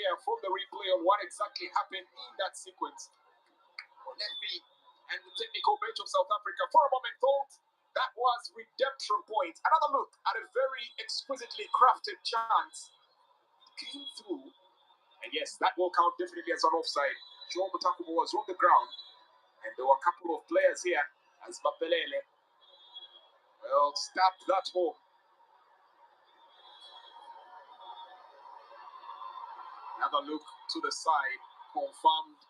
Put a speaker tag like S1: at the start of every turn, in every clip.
S1: here from the replay on what exactly happened in that sequence. Lepi and the technical bench of South Africa for a moment thought that was redemption point. Another look at a very exquisitely crafted chance came through, and yes, that will count definitely as an offside. Joe Mutakubo was on the ground, and there were a couple of players here as Bapelele stabbed that home. Another look to the side confirmed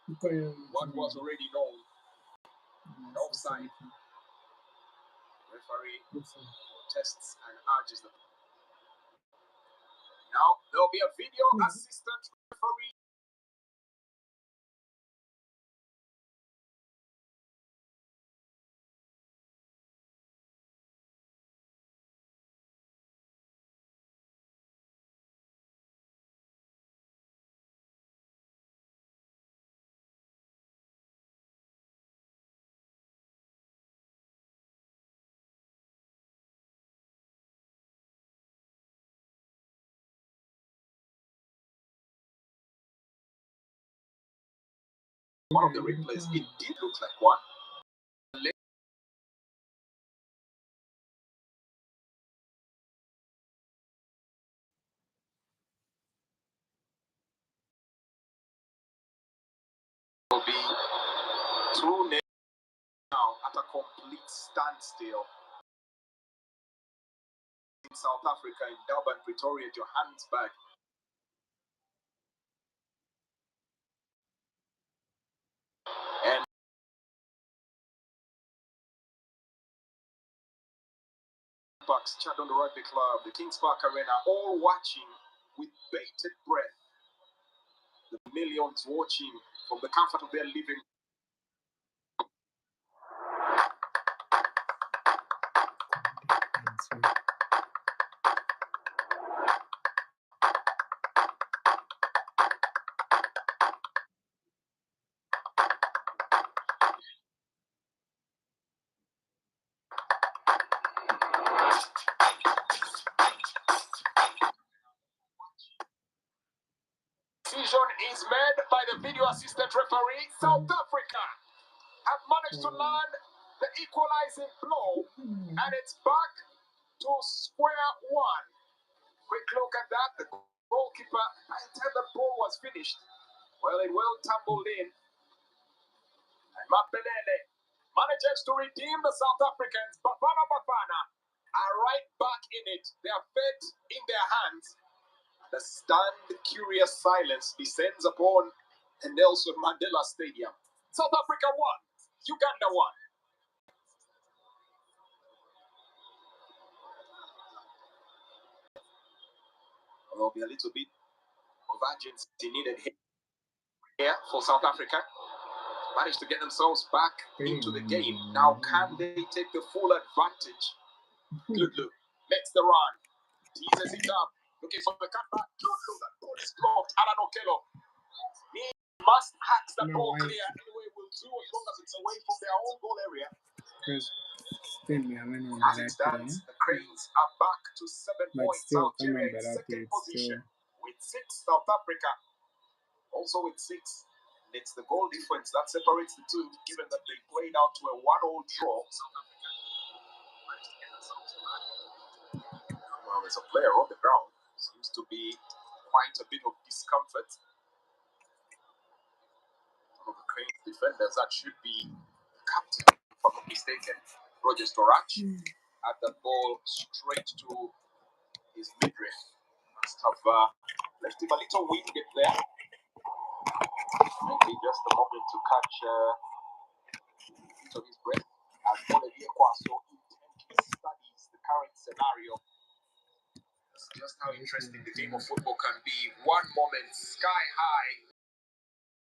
S1: what was already known. Offside. Referee protests and urges them. Now there will be a video assistant referee. One of the replays, it did look like one. Will be 2-0 now at a complete standstill. In South Africa, in Durban, Pretoria, Johannesburg. And Bucks, Chadon Rugby Club, the Kings Park Arena, all watching with bated breath. The millions watching from the comfort of their living. Decision is made by the video assistant referee. South Africa have managed to land the equalizing blow, and it's back to square one. Quick look at that. The goalkeeper, by the time the ball was finished, well, it well tumbled in. And Mapelele manages to redeem the South Africans. Bafana Bafana are right back in it. Their fate in their hands. The stunned, curious silence descends upon the Nelson Mandela Stadium. South Africa won. Uganda won. There will be a little bit of urgency needed here for South Africa. Managed to get themselves back into the game. Now, can they take the full advantage? Lulu makes the run. Teases it up. Looking for the cutback. Lulu, that ball is blocked. Alan Okello. He must hack the ball clear. Anyway, will do as long as it's away from their own goal area. As it stands, the Cranes are back to 7 points. Nigeria in second position with 6. South Africa also with 6. It's the goal difference that separates the two, given that they played out to a 1-1 draw. Well, there's a player on the ground. Seems to be quite a bit of discomfort. One of the Cranes defenders, that should be the captain, if I'm not mistaken, Roger Storach, at the ball straight to his midriff. Must have left him a little winded there. Maybe just a moment to catch into his breath as Olivier Kwaso intently studies the current scenario. It's just how interesting the game of football can be. One moment sky high,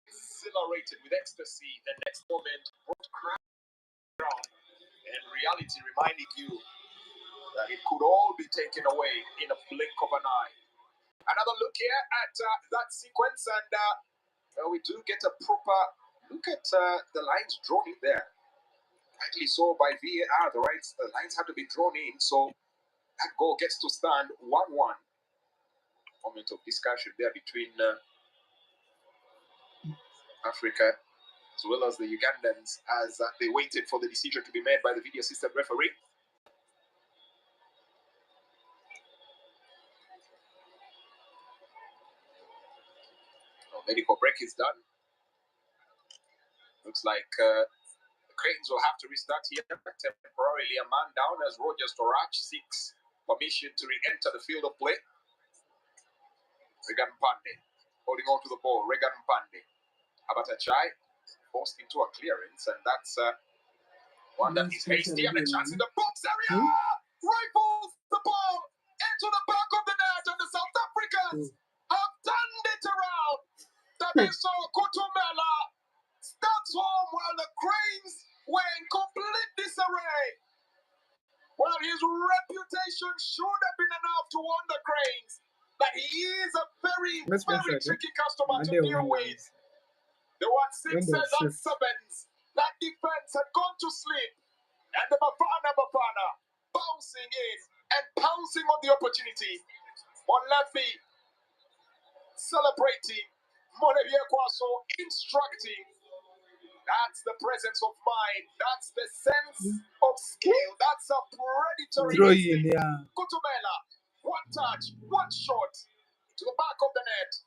S1: exhilarated with ecstasy. The next moment brought crowd down, and reality reminding you that it could all be taken away in a blink of an eye. Another look here at that sequence, and we do get a proper look at the lines drawn in there. Rightly so by VAR, the lines have to be drawn in, so that goal gets to stand 1-1. Moment of discussion there between Africa, as well as the Ugandans, as they waited for the decision to be made by the video assistant referee. Medical break is done. Looks like the Cranes will have to restart here. Temporarily a man down as Roger Storach seeks permission to re-enter the field of play. Regan Pande holding on to the ball. Regan Pande. Abatachai forced into a clearance, and that's one that is hasty. And a chance in the box area. Rifles the ball into the back of the net, and the South Africans have turned it around. Tabiso Kutumela starts home while the Cranes were in complete disarray. Well, his reputation should have been enough to warn the Cranes that he is a very tricky customer to deal with. There were sixes and sevens. That defense had gone to sleep. And the Bafana bouncing in and pouncing on the opportunity. Molefi celebrating. Monevie Kwaso instructing. That's the presence of mind. That's the sense of skill. That's a predatory instinct. Kutumela, one touch, one shot to the back of the net.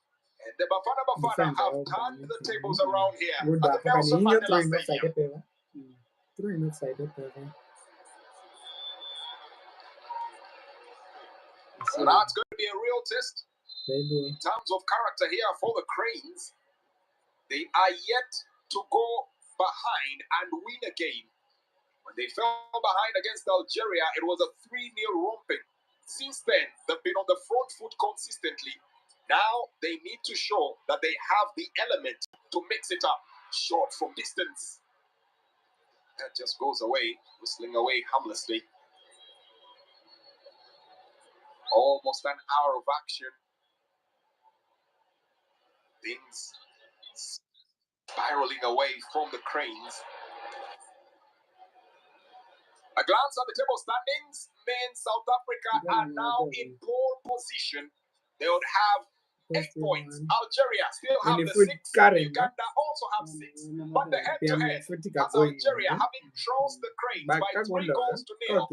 S1: And the Bafana have turned the tables around here. At the Nelson Mandela Stadium. So that's going to be a real test in terms of character here for the Cranes. They are yet to go behind and win a game. When they fell behind against Algeria, it was a 3-0 romping. Since then, they've been on the front foot consistently. Now they need to show that they have the element to mix it up. Short from distance. That just goes away, whistling away harmlessly. Almost an hour of action. Things spiraling away from the Cranes. A glance at the table standings means South Africa are now in pole position. They would have 8 points. Algeria still have the 6. Uganda also have 6. But the head-to-head has Algeria having trounced the Cranes by 3 goals to 0.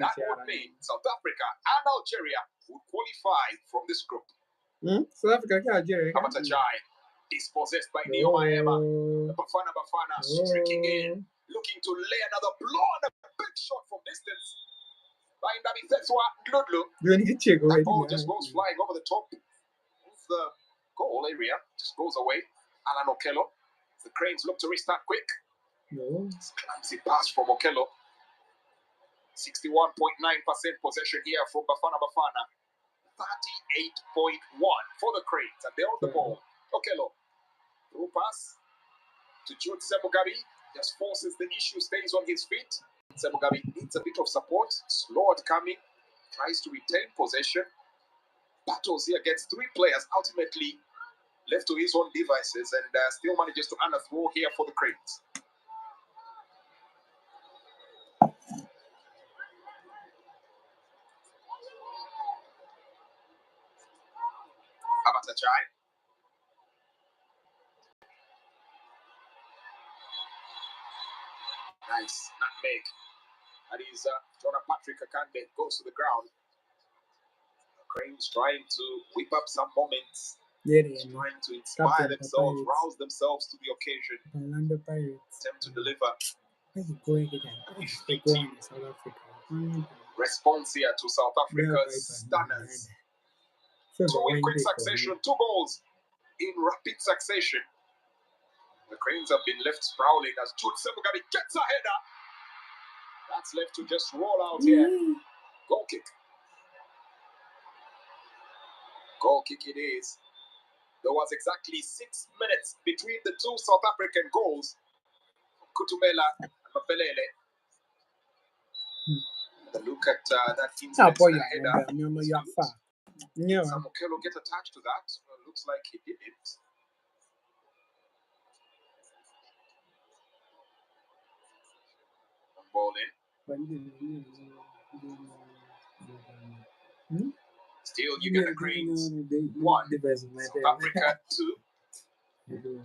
S1: That would mean South Africa and Algeria would qualify from this group.
S2: South Africa, Algeria.
S1: Abatajai dispossessed by Neo Maema. The Bafana streaking in, looking to lay another blow and a big shot from distance. By Ndabi Theswa Gludlu. That ball just goes flying over the top of the goal area. Just goes away. Alan Okello. The Cranes look to restart quick. Clumsy pass from Okello. 61.9% possession here from Bafana. 38.1 for the Cranes. And they're on the ball. Okello. Through pass to Jude Semugabi. Just forces the issue, stays on his feet. Semugabi needs a bit of support. Slow at coming. Tries to retain possession. Battles here, gets 3 players. Ultimately left to his own devices and still manages to earn a throw here for the Cranes. Abatachai. Nice nutmeg. That is Jonah Patrick Akande goes to the ground. The Cranes trying to whip up some moments. Trying to inspire themselves, rouse themselves to the occasion. Attempt to deliver. Response here to South Africa's stunners. 2 in quick succession, 2 goals in rapid succession. The Cranes have been left sprawling as Jude Semugabi gets a header. That's left to just roll out here. Goal kick. Goal kick it is. There was exactly 6 minutes between the 2 South African goals. Kutumela and Mapelele. The look at that instant header. Samukelo get attached to that. Well, looks like he did it. Ball in. Still, you get the Cranes 1, South Africa 2.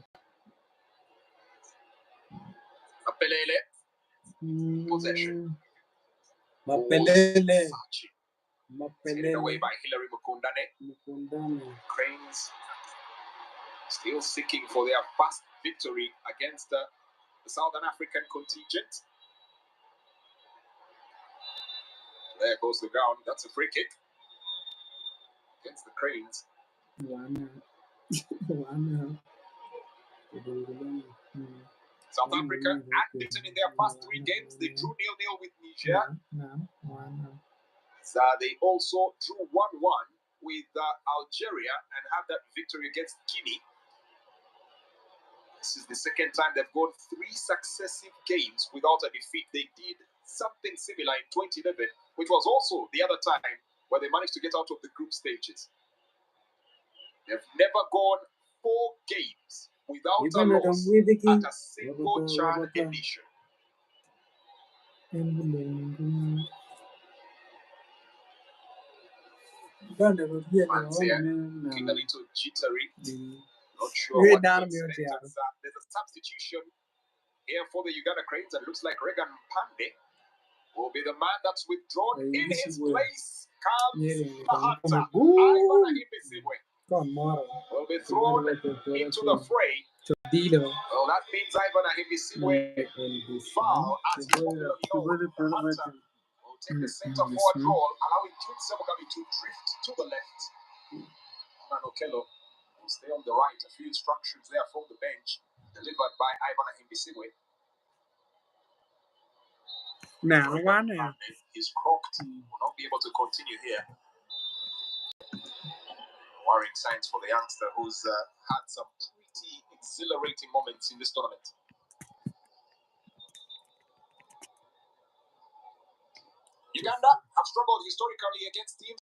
S1: Apelele. Possession.
S2: Mapelele.
S1: Sachi. Headed away by Hilary Mukundane. Cranes still seeking for their first victory against the Southern African contingent. There goes the ground. That's a free kick against the Cranes. South Africa unbeaten in their first 3 games. They drew 0-0 with Niger. They also drew 1-1 with Algeria and had that victory against Guinea. This is the second time they've gone 3 successive games without a defeat. They did something similar in 2011, which was also the other time where they managed to get out of the group stages. They've never gone 4 games without a loss at a single CHAN edition. Fans here looking a little jittery. Not sure what to expect. There's a substitution here for the Uganda Cranes, and it looks like Regan Pande will be the man that's withdrawn. In his place comes the hunter, Ivan Ahimbesigwe. Will be thrown into the fray. Well, that means Ivan Ahimbesigwe foul as he the hunter will take the center forward role, allowing Jude Sebogami to drift to the left. Okello will stay on the right. A few instructions there from the bench, delivered by Ivan Ahimbesigwe.
S2: Now, one
S1: is crocked. Will not be able to continue here. Worrying signs for the youngster who's had some pretty exhilarating moments in this tournament. Uganda have struggled historically against teams